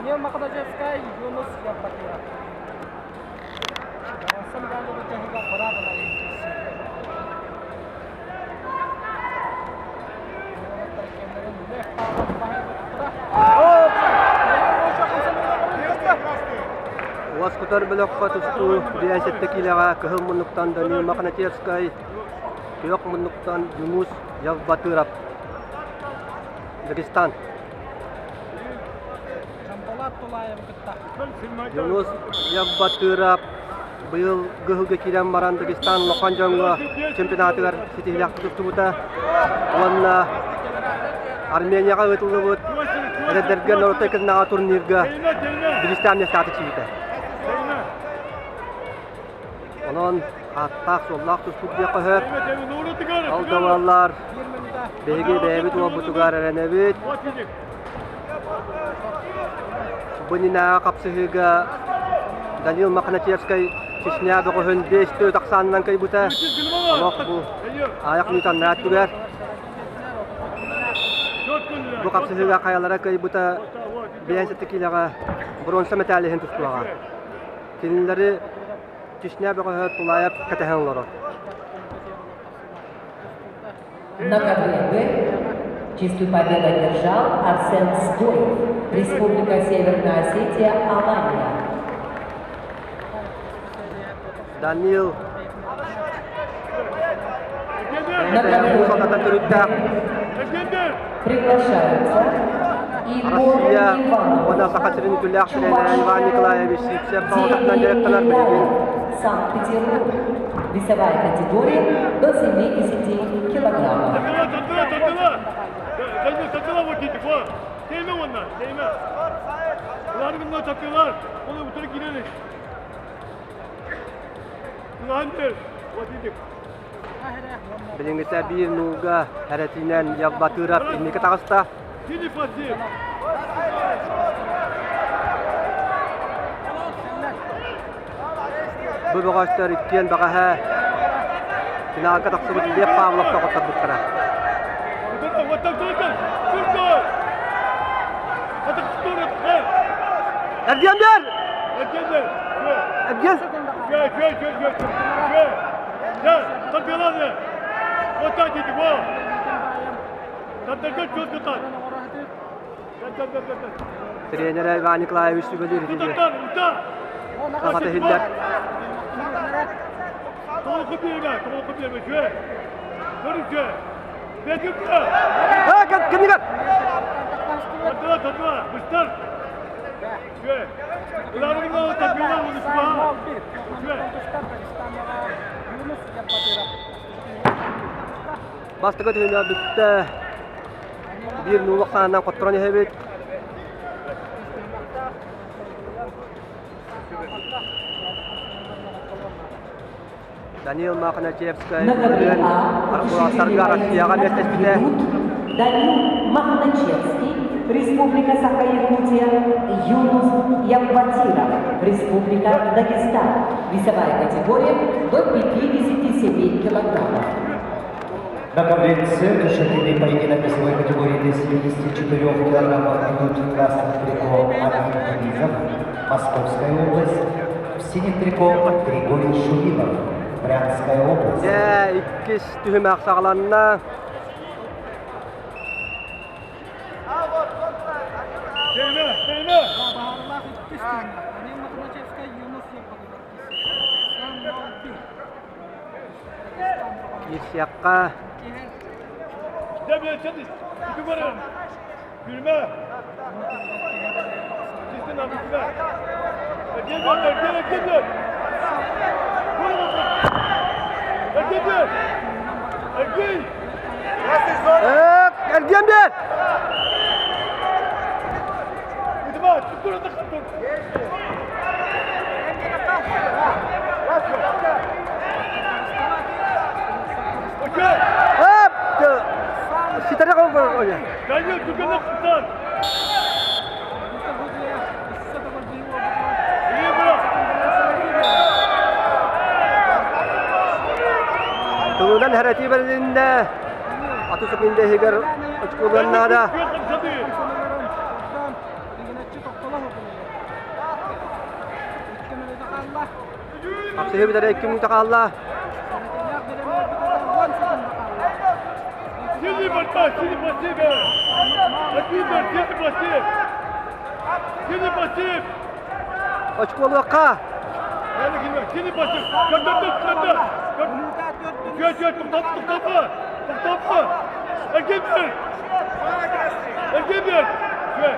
Данил Махначевский, Юнус Ябатура. Самгалы бутахига барабара инчиси. Уаскутар блокка тусту биасеттекилага кыхым мунуктан Данил Махначевский, кыйок мунуктан Юнус Ябатура. Дагестан. Юнус Ябатура быйыл гыһылга кирен баран Дагестан Лоханжонго чемпионатыгар сетилак тустубута. Онна Арменияга өтүлүбүт. Эдерген ортекнага турнирга Дагестанга статычыбыта. Онон аттак соллак туступ якыһып. Алдаваллар беги бебит обутугар эренебит. Бунина капсыгыга Данил Махначевский Чечня бөгөн 5-90-нан кайбута. Алак бу аяк нутан нәтүгәр. Бу капсыгыга каялара кайбута 5 килога бронза медален тустуга. Кинләре Чечня бөгөн тулаяп катаһанлар. На КВБ чистую победу одержал Арсен Стоев, Республика Северная Осетия, Алания. Данил Приглашаются Игорь Россия Иванов, ода сахатырын күләк белән Иван Николаевич Сипсев калдыктан директорлар белән Санкт-Петербург. Весовая категория до 70 килограммов. Билиңгесә бир нуга хәрәтинән Ябатурап инеке тагыста. Бу багачлар иккен багаһа. Финалга тапсырып дип Павлов тагып буттыра. Эрдембер! Эрдем! Тренер Иван Николаевич Субелир диде. Кахата хиллер. Кемнигер? Бастыгы түйінә бітті. Bir nuluk sanından kotturan ehebet. Данил Махначевский bilen arkadaşlarga Rossiyaga mesleşbide. Данил Махначевский, Республика Саха-Якутия, Юнус Ябатура, Республика Дагестан. Весовая категория до 57 килограммов. На конвенции решительный поединок весовой категории до 74 килограммов идут красным трико Армен Хамизов, Московская область, в синем трико Григорий Шуринов, Брянская область. İkis tühümek sağlanına. Yakka. Ergenler. Sitere kau berapa? Daniel juga nak kesan. Ini berapa? Turunan harati berlinda. Atau sepindah higar ucapkan nada. Aksihe bir de 2 minute kaldı. Сильный борьба, сильный пассив. Один бар, сильный пассив. Сильный пассив. Açık bol vakka. Yani girme, sильный пассив. Gönder. Gör, tuktama. Erkek bir. Gör. Gel.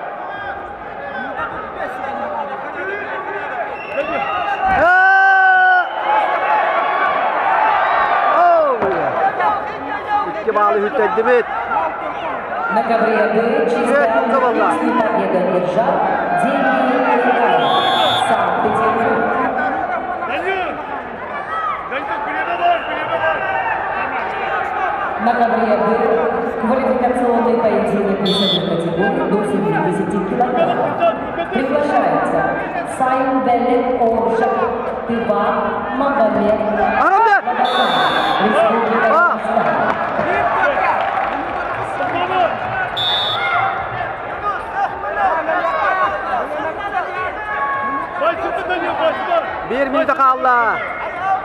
İki bağlı hüttendi bit. На ковре Б чистая победа держав, деньги Легал, Санкт-Петербург. Данил, переда var. На ковре Б квалификационный поединок весовых категорий до 70 килограммов. Приглашается Сайын Белек Оршак, Тыва, Магомед, Ahmet! Бабасан, Республика Казахстан. Tuktama. Başında Danil, başında. 1 minute kaldı.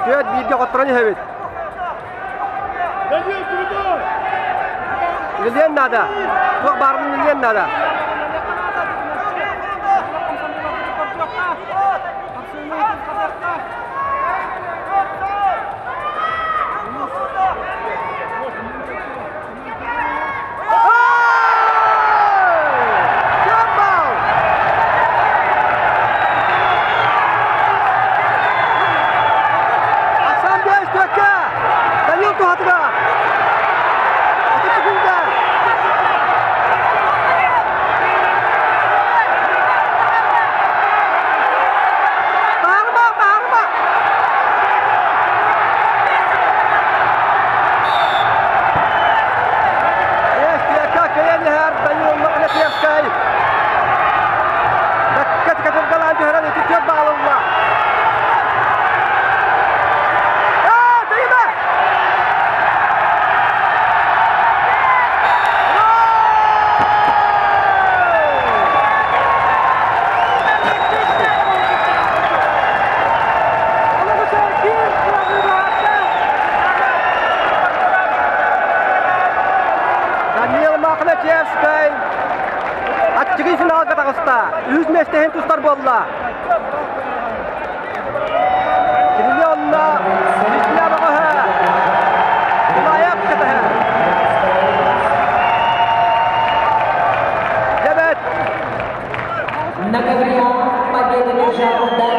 4-1'ge qotturan hebit. Danil, durma. Milyen nada. Çok barın milyen nada. Açığı final Kazakhstan. 100 meştehin tuşlar bolla. Trilyonla Bismillah bağı. Layak kıtı. Evet. На ковре победа держава